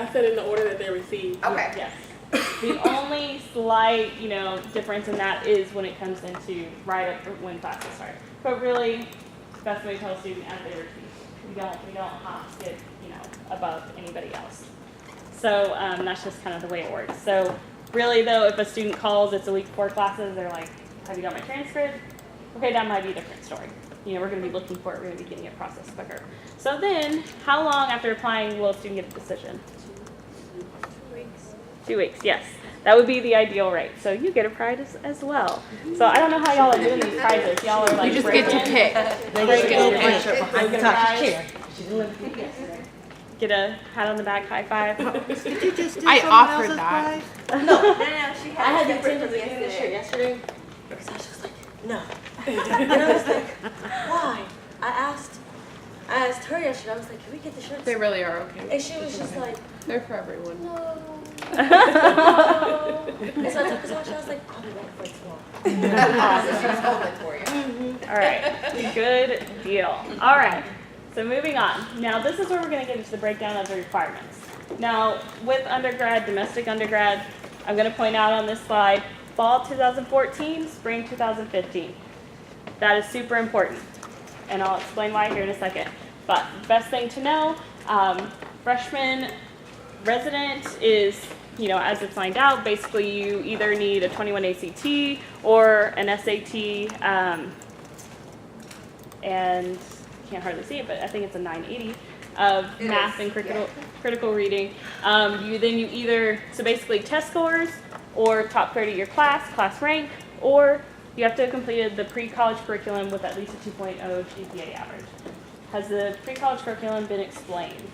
I said in the order that they're received. Okay. Yes. The only slight, difference in that is when it comes into right up when classes start. But really, that's what we tell a student as they receive. We don't have to get, above anybody else. So that's just kind of the way it works. So really though, if a student calls, it's a week before classes, they're like, have you got my transcript? Okay, that might be a different story. We're going to be looking for it, we're going to be getting it processed quicker. So then, how long after applying will a student get a decision? 2 weeks. 2 weeks, yes. That would be the ideal rate. So you get a prize as well. So I don't know how y'all are doing these prizes. Y'all are like You just get to pick. They just get to pick. Get a prize. Get a pat on the back, high five. Did you just do I someone offered else's that. prize? No, she I had had to the intention to do this shirt yesterday because I was just like, no. And I was like, why? I asked her yesterday, I was like, can we get the shirts? They really are okay. And she was just like, They're for everyone. no. And so I took this watch and I was like, I'll be back for tomorrow. She's holding for you. All right, good deal. All right, so moving on. Now this is where we're going to get into the breakdown of the requirements. Now with undergrad, domestic undergrad, I'm going to point out on this slide, fall 2014, spring 2015. That is super important, and I'll explain why here in a second. But best thing to know, freshman resident is, as it's lined out, basically you either need a 21 ACT or an SAT, and can't hardly see it, but I think it's a 980 of math and critical reading. You either, so basically test scores or top 30 of your class rank, or you have to have completed the pre-college curriculum with at least a 2.0 GPA average. Has the pre-college curriculum been explained?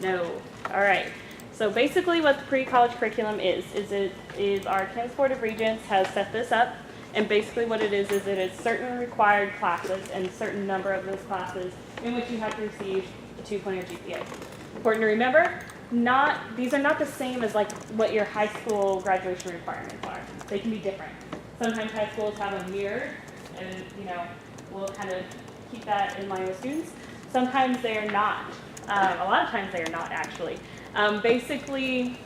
No. All right. So basically what the pre-college curriculum is our Kansas Board of Regents has set this up, and basically what it is it is certain required classes and certain number of those classes in which you have to receive a 2.0 GPA. Important to remember, these are not the same as like what your high school graduation requirements are. They can be different. Sometimes high schools have them mirrored, and we'll kind of keep that in line with students. Sometimes they are not. A lot of times they are not actually. Basically,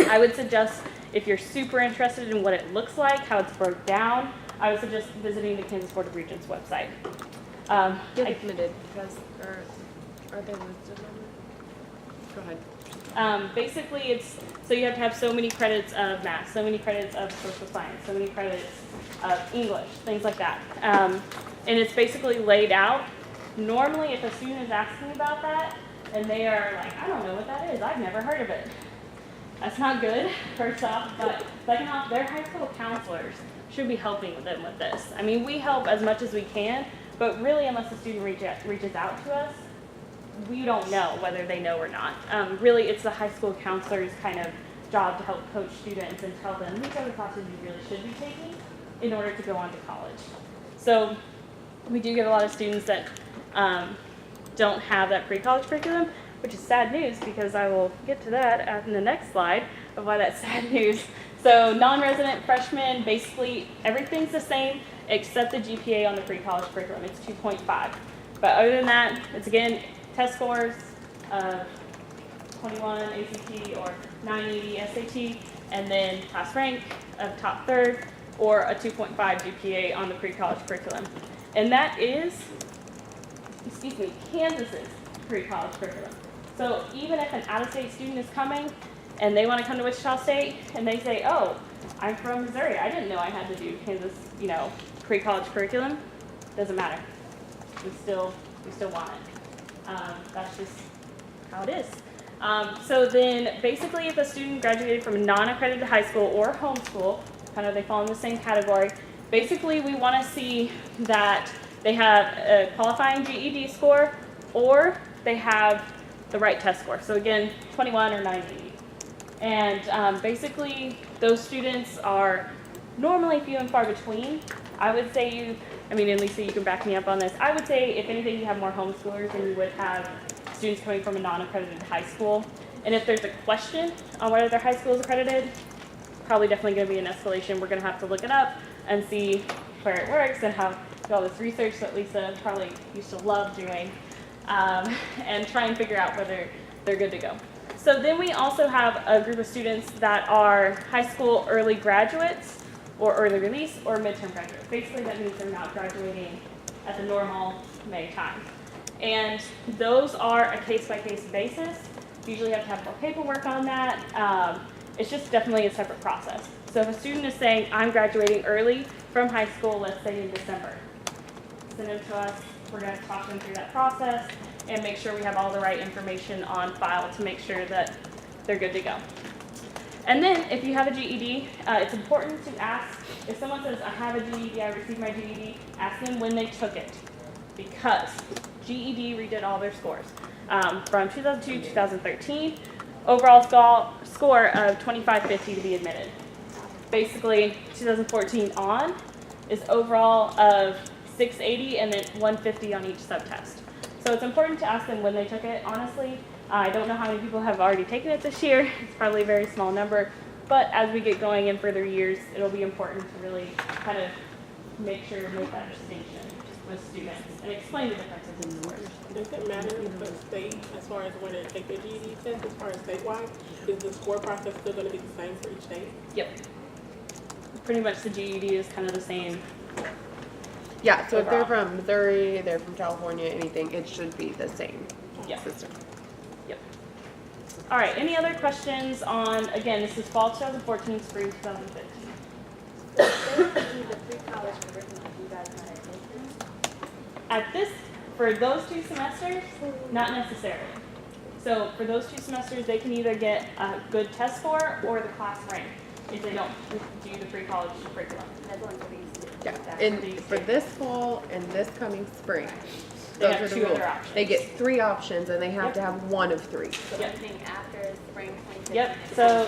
I would suggest if you're super interested in what it looks like, how it's broke down, I would suggest visiting the Kansas Board of Regents website. Limited because are they listed on it? Go ahead. Basically, so you have to have so many credits of math, so many credits of social science, so many credits of English, things like that. And it's basically laid out. Normally, if a student is asking about that, and they are like, I don't know what that is, I've never heard of it. That's not good, first off, but second off, their high school counselors should be helping them with this. I mean, we help as much as we can, but really, unless the student reaches out to us, we don't know whether they know or not. Really, it's the high school counselor's kind of job to help coach students and tell them these are the classes you really should be taking in order to go on to college. So we do get a lot of students that don't have that pre-college curriculum, which is sad news because I will get to that in the next slide of why that's sad news. So non-resident freshmen, basically everything's the same except the GPA on the pre-college curriculum. It's 2.5. But other than that, it's again test scores of 21 ACT or 980 SAT, and then class rank of top third or a 2.5 GPA on the pre-college curriculum. And that is, Kansas's pre-college curriculum. So even if an out-of-state student is coming and they want to come to Wichita State and they say, oh, I'm from Missouri, I didn't know I had to do Kansas, pre-college curriculum, doesn't matter. We still want it. That's just how it is. So then basically if a student graduated from a non-accredited high school or homeschool, kind of they fall in the same category, basically we want to see that they have a qualifying GED score or they have the right test score. So again, 21 or 980. And basically those students are normally few and far between. I would say and Lisa, you can back me up on this. I would say if anything, you have more homeschoolers than you would have students coming from a non-accredited high school. And if there's a question on whether their high school is accredited, probably definitely going to be an escalation. We're going to have to look it up and see where it works and do all this research that Lisa probably used to love doing, and try and figure out whether they're good to go. So then we also have a group of students that are high school early graduates or early release or midterm graduates. Basically that means they're not graduating at the normal May time. And those are a case-by-case basis. You usually have to have more paperwork on that. It's just definitely a separate process. So if a student is saying, I'm graduating early from high school, let's say in December, send them to us. We're going to talk them through that process and make sure we have all the right information on file to make sure that they're good to go. And then if you have a GED, it's important to ask, if someone says, I have a GED, I received my GED, ask them when they took it. Because GED redid all their scores. From 2002 to 2013, overall score of 2550 to be admitted. Basically, 2014 on is overall of 680 and then 150 on each subtest. So it's important to ask them when they took it. Honestly, I don't know how many people have already taken it this year. It's probably a very small number. But as we get going in further years, it'll be important to really kind of make sure to make that distinction with students and explain the differences in the words. Does it matter for the state as far as when they take their GED test, as far as statewide? Is the score process still going to be the same for each state? Yep. Pretty much the GED is kind of the same. Yeah, so if they're Overall. from Missouri, they're from California, anything, it should be the same Yep. system. Yep. All right, any other questions on, again, this is fall 2014, spring 2015. Basically, the pre-college curriculum you guys might have taken. At this, for those 2 semesters, not necessarily. So for those 2 semesters, they can either get a good test score or the class rank if they don't do the pre-college curriculum. That's one for these. Yeah, That's and what these for do. this fall and this coming spring, They those have are the 2 rules. other options. They get 3 options and they have Yep. to have one of 3. So Yep. anything after spring 2015. Yep, so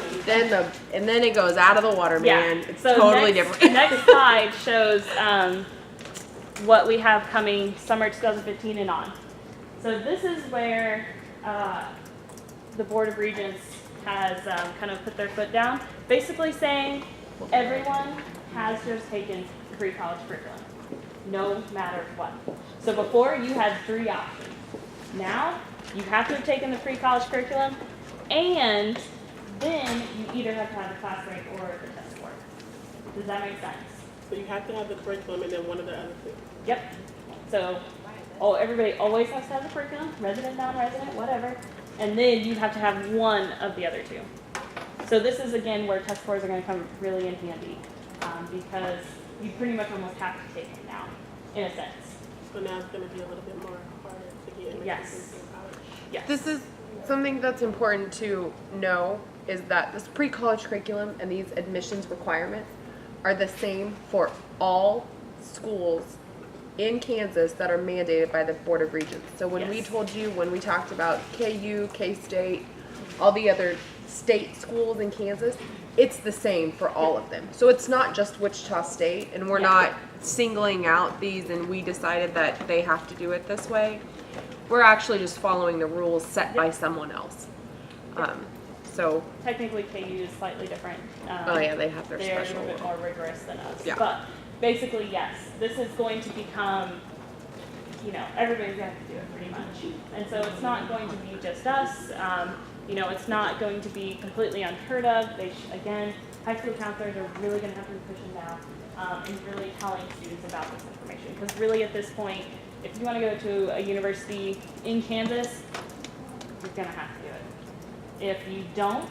And then it goes out of the water, yeah, man. It's so totally next, different. next slide shows what we have coming summer 2015 and on. So this is where the Board of Regents has kind of put their foot down, basically saying everyone has to have taken the pre-college curriculum, no matter what. So before you had 3 options. Now you have to have taken the pre-college curriculum, and then you either have to have the class rank or the test score. Does that make sense? So you have to have the curriculum and then one of the other 2. Yep. So, everybody always has to have the curriculum, resident, non-resident, whatever, and then you have to have one of the other 2. So this is again where test scores are going to come really in handy, because you pretty much almost have to take it now, in a sense. So now it's going to be a little bit more harder to get in Yes. college. Yes. This is something that's important to know is that this pre-college curriculum and these admissions requirements are the same for all schools in Kansas that are mandated by the Board of Regents. So when we Yes. told you, when we talked about KU, K-State, all the other state schools in Kansas, it's the same for all of them. So it's not just Wichita State, and we're Yeah. not singling out these and we decided that they have to do it this way. We're actually just following the rules set by someone else. So, Technically, KU is slightly different. oh yeah, they have their They're a special little bit rule. more rigorous than us. Yeah. But basically, yes, this is going to become, everybody's going to have to do it pretty much. And so it's not going to be just us. It's not going to be completely unheard of. Again, high school counselors are really going to have to be pushing now and really telling students about this information. Because really at this point, if you want to go to a university in Kansas, you're going to have to do it. If you don't,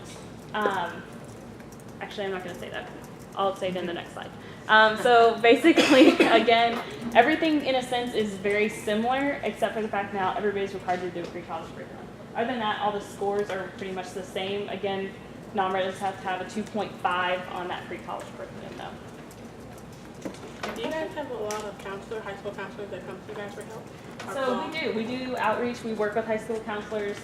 actually, I'm not going to say that. I'll say it in the next slide. So basically, again, everything in a sense is very similar, except for the fact now everybody's required to do a pre-college curriculum. Other than that, all the scores are pretty much the same. Again, non-residents have to have a 2.5 on that pre-college curriculum, though. Do you guys have a lot of high school counselors that come to you guys for help? So we do. We do outreach. We work with high school counselors.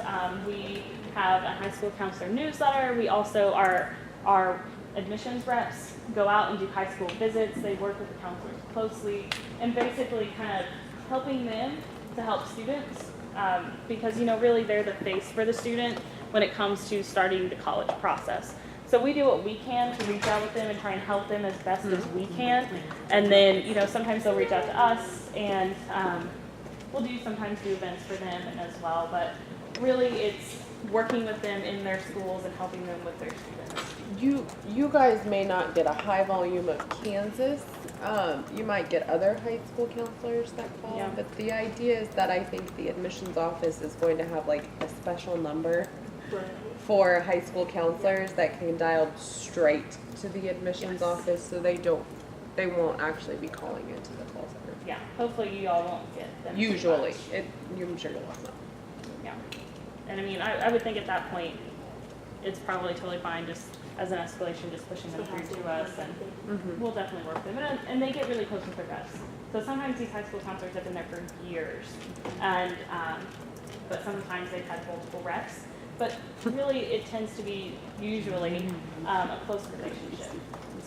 We have a high school counselor newsletter. We also our admissions reps go out and do high school visits. They work with the counselors closely and basically kind of helping them to help students because, really they're the face for the student when it comes to starting the college process. So we do what we can to reach out with them and try and help them as best as we can. And then, sometimes they'll reach out to us and we'll sometimes do events for them as well. But really working with them in their schools and helping them with their students. You guys may not get a high volume of Kansas. You might get other high school counselors that call, Yeah. but the idea is that I think the admissions office is going to have like a special number Right. for high school counselors that can dial straight to the admissions office, so they won't actually be calling into the call center. Yeah, hopefully you all won't get them. too Usually, much. I'm sure you'll have some. Yeah. And I mean, I would think at that point, it's probably totally fine just as an escalation, just pushing them through to us, and Mm-hmm. we'll definitely work with them. And they get really close with their reps. So sometimes these high school counselors have been there for years, and but sometimes they've had multiple reps. But really, it tends to be usually a close relationship.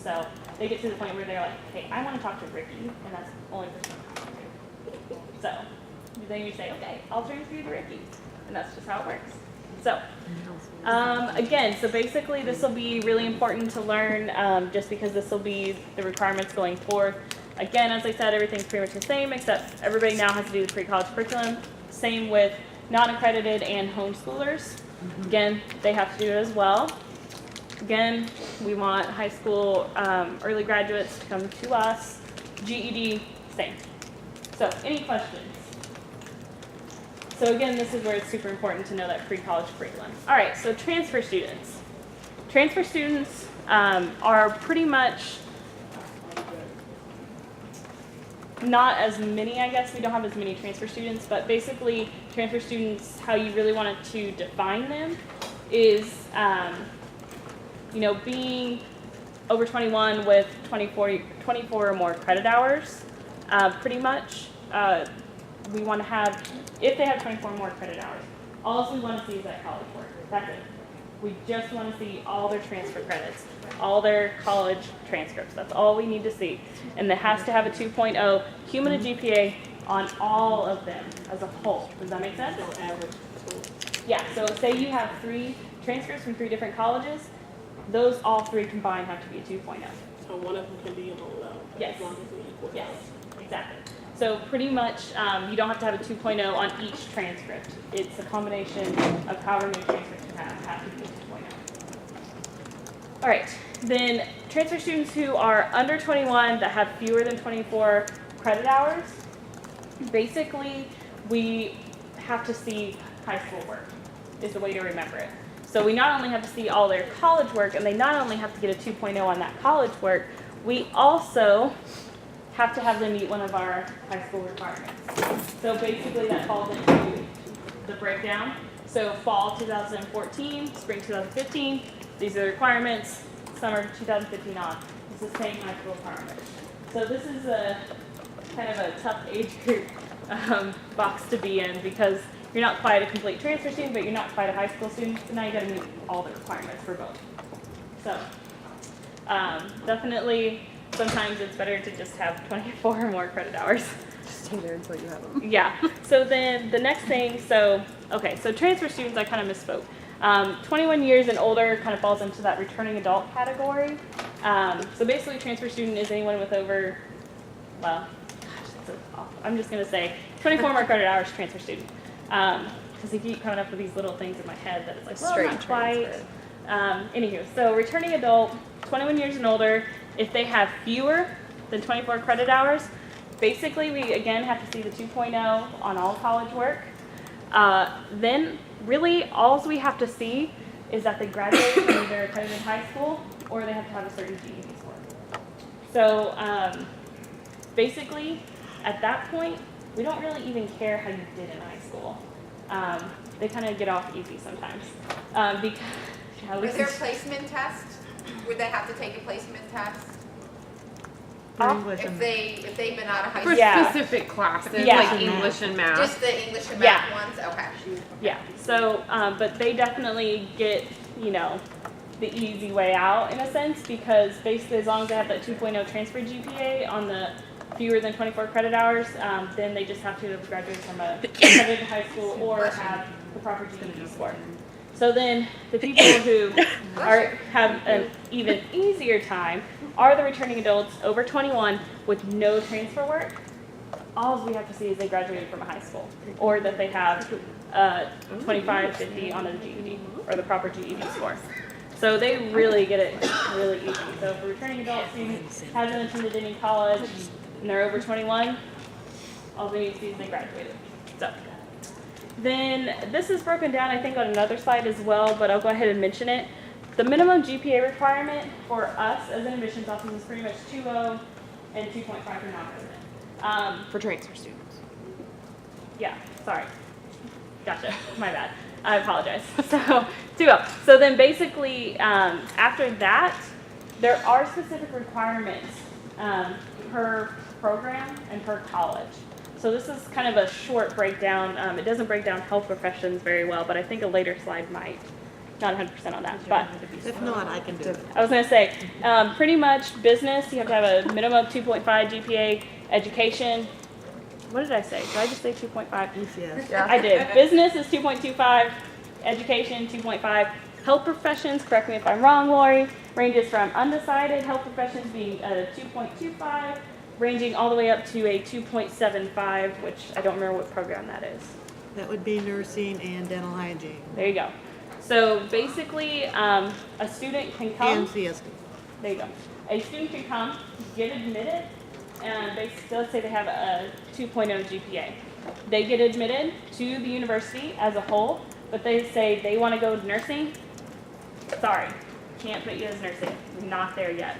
So they get to the point where they're like, hey, I want to talk to Ricky, and that's the only person I'm talking to. So then you say, okay, I'll transfer you to Ricky. And that's just how it works. So, again, so basically this will be really important to learn just because this will be the requirements going forth. Again, as I said, everything's pretty much the same except everybody now has to do the pre-college curriculum. Same with non-accredited and homeschoolers. Again, they have to do it as well. Again, we want high school early graduates to come to us. GED, same. So, any questions? So again, this is where it's super important to know that pre-college curriculum. All right, so transfer students. Transfer students are pretty much not as many, I guess. We don't have as many transfer students, but basically transfer students, how you really wanted to define them is, being over 21 with 24 or more credit hours, pretty much. We want to have, if they have 24 more credit hours, all we want to see is that college work. That's it. We just want to see all their transfer credits, all their college transcripts. That's all we need to see. And it has to have a 2.0 cumulative GPA on all of them as a whole. Does that make sense? So average. Yeah, so say you have 3 transcripts from 3 different colleges, those all 3 combined have to be a 2.0. So one of them can be a little low. Yes. As long as we equal. Yes, exactly. So pretty much, you don't have to have a 2.0 on each transcript. It's a combination of however many transcripts you have to be a 2.0. All right, then transfer students who are under 21 that have fewer than 24 credit hours, basically we have to see high school work is the way to remember it. So we not only have to see all their college work, and they not only have to get a 2.0 on that college work, we also have to have them meet one of our high school requirements. So basically that falls into the breakdown. So fall 2014, spring 2015, these are the requirements, summer 2015 on. It's the same high school requirement. So this is a kind of a tough age group box to be in because you're not quite a complete transfer student, but you're not quite a high school student, so now you gotta meet all the requirements for both. So definitely sometimes it's better to just have 24 or more credit hours. Just stay there until you have them. Yeah. So then the next thing, so transfer students, I kind of misspoke. 21 years and older kind of falls into that returning adult category. So basically transfer student is anyone with over, well, I'm just going to say 24 more credit hours transfer student. Because you keep coming up with these little things in my head that it's like, well, Straight not quite. transfer. Anywho, so returning adult, 21 years and older, if they have fewer than 24 credit hours, basically we again have to see the 2.0 on all college work. Then really all we have to see is that they graduated from either accredited high school or they have to have a certain GED score. So basically at that point, we don't really even care how you did in high school. They kind of get off easy sometimes. Because, yeah, Is there a placement test? Would they have to take a placement test? If they've been out of high For school? specific classes, Yeah. like English and math. Just the English and Yeah. math ones? Okay. Yeah, so, but they definitely get, the easy way out in a sense because basically as long as they have that 2.0 transfer GPA on the fewer than 24 credit hours, then they just have to have graduated from a accredited high school or have the proper GED score. So then the people who have an even easier time are the returning adults over 21 with no transfer work. all we have to see is they graduated from a high school, or that they have 25, 50 on a GED, or the proper GED score. So they really get it really easy. So if a returning adult student hasn't attended any college and they're over 21, all they need to see is they graduated. So then this is broken down, I think, on another slide as well, but I'll go ahead and mention it. The minimum GPA requirement for us as an admissions office is pretty much 2.0 and 2.5 for non-resident. For transfer students. Yeah, sorry. Gotcha. My bad. I apologize. So 2.0. So then basically, after that, there are specific requirements per program and per college. So this is kind of a short breakdown. It doesn't break down health professions very well, but I think a later slide might. Not 100% on that, but If not, I can do it. I was going to say, pretty much business, you have to have a minimum of 2.5 GPA, education. What did I say? Did I just say 2.5? Yes. Yeah. I did. Business is 2.25, education 2.5. Health professions, correct me if I'm wrong, Lori, ranges from undecided health professions being a 2.25, ranging all the way up to a 2.75, which I don't remember what program that is. That would be nursing and dental hygiene. There you go. So basically, a student can come. And CSD. There you go. A student can come, get admitted, and let's say they have a 2.0 GPA. They get admitted to the university as a whole, but they say they want to go to nursing. Sorry, can't put you as nursing. You're not there yet.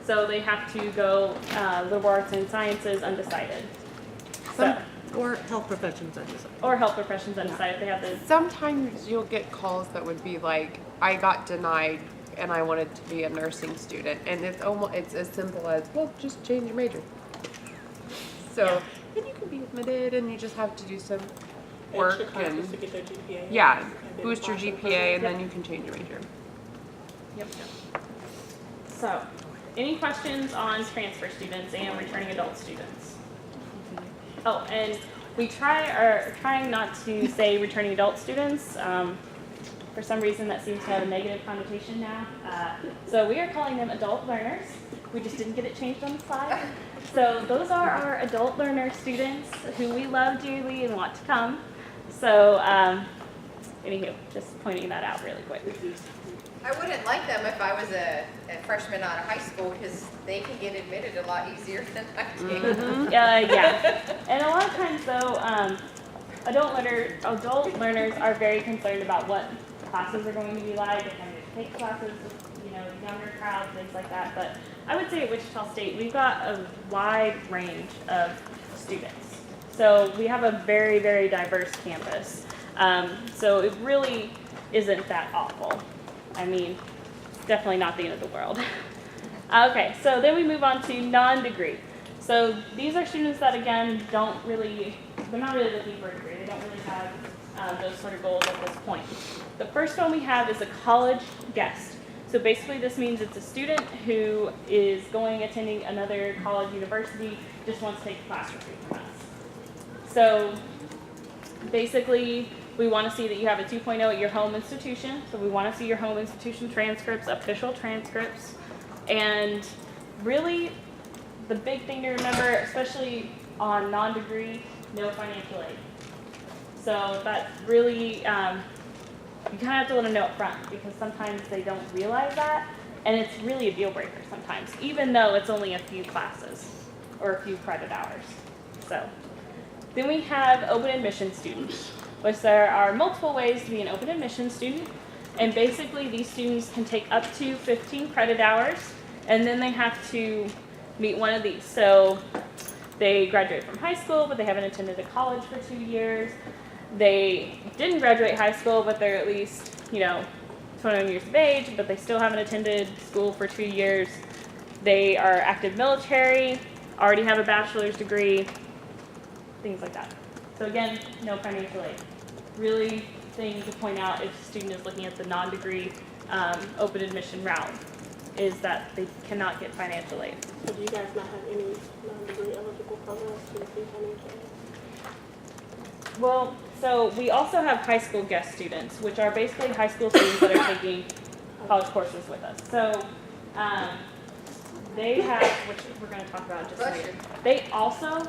So they have to go liberal arts and sciences undecided. Or health professions, I just. Or health professions undecided. They have the Sometimes you'll get calls that would be like, I got denied and I wanted to be a nursing student. And it's as simple as, well, just change your major. So, and you can be admitted and you just have to do some work Extra classes to and, get their GPA. yeah, and then boost your apply for the GPA and program. then you can change your major. Yep. So, any questions on transfer students and returning adult students? Oh, and we are trying not to say returning adult students. For some reason, that seems to have a negative connotation now. So we are calling them adult learners. We just didn't get it changed on the slide. So those are our adult learner students who we love dearly and want to come. So, anywho, just pointing that out really quick. I wouldn't like them if I was a freshman out of high school because they can get admitted a lot easier than I can. Yeah, and a lot of times though, adult learners are very concerned about what classes are going to be like, if I'm going to take classes with, younger crowds, things like that. But I would say at Wichita State, we've got a wide range of students. So we have a very, very diverse campus. So it really isn't that awful. I mean, it's definitely not the end of the world. Okay, so then we move on to non-degree. So these are students that, again, they're not really looking for a degree. They don't really have those sort of goals at this point. The first one we have is a college guest. So basically this means it's a student who is attending another college, university, just wants to take a class or two from us. So basically, we want to see that you have a 2.0 at your home institution. So we want to see your home institution transcripts, official transcripts. And really, the big thing to remember, especially on non-degree, no financial aid. So that's really, you kind of have to let them know up front because sometimes they don't realize that. And it's really a deal breaker sometimes, even though it's only a few classes or a few credit hours. So then we have open admission students, which there are multiple ways to be an open admission student. And basically these students can take up to 15 credit hours and then they have to meet one of these. So they graduate from high school, but they haven't attended a college for 2 years. They didn't graduate high school, but they're at least, 21 years of age, but they still haven't attended school for 2 years. They are active military, already have a bachelor's degree, things like that. So again, no financial aid. Really thing to point out if a student is looking at the non-degree open admission route is that they cannot get financial aid. So do you guys not have any non-degree eligible programs to receive financial aid? Well, so we also have high school guest students, which are basically high school students that are taking college courses with us. So they have, which we're going to talk about just later. They also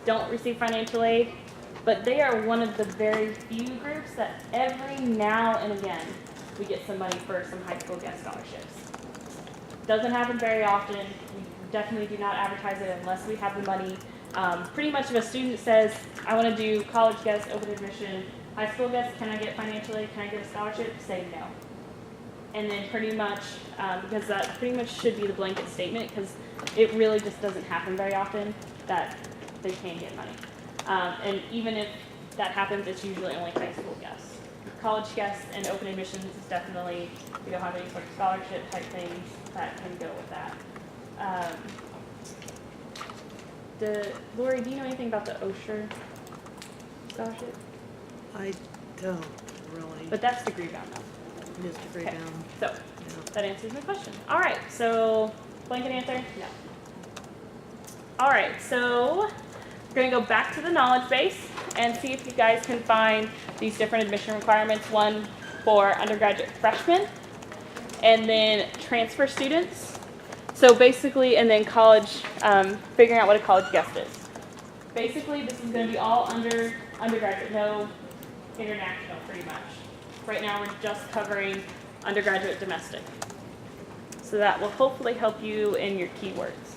don't receive financial aid, but they are one of the very few groups that every now and again we get some money for some high school guest scholarships. Doesn't happen very often. We definitely do not advertise it unless we have the money. Pretty much if a student says, I want to do college guest, open admission, high school guest, can I get financial aid, can I get a scholarship? Say no. And then pretty much, because that pretty much should be the blanket statement, because it really just doesn't happen very often that they can get money. And even if that happens, it's usually only high school guests. College guests and open admissions is definitely, we don't have any sort of scholarship type things that can go with that. Lori, do you know anything about the Osher scholarship? I don't really. But that's degree bound though. It is degree Okay. bound. So Yeah. that answers my question. All right, so blanket answer, no. All right, so we're gonna go back to the knowledge base and see if you guys can find these different admission requirements. One for undergraduate freshmen, and then transfer students. So basically, and then college, figuring out what a college guest is. Basically, this is gonna be all undergraduate, no international, pretty much. Right now, we're just covering undergraduate domestic. So that will hopefully help you in your keywords.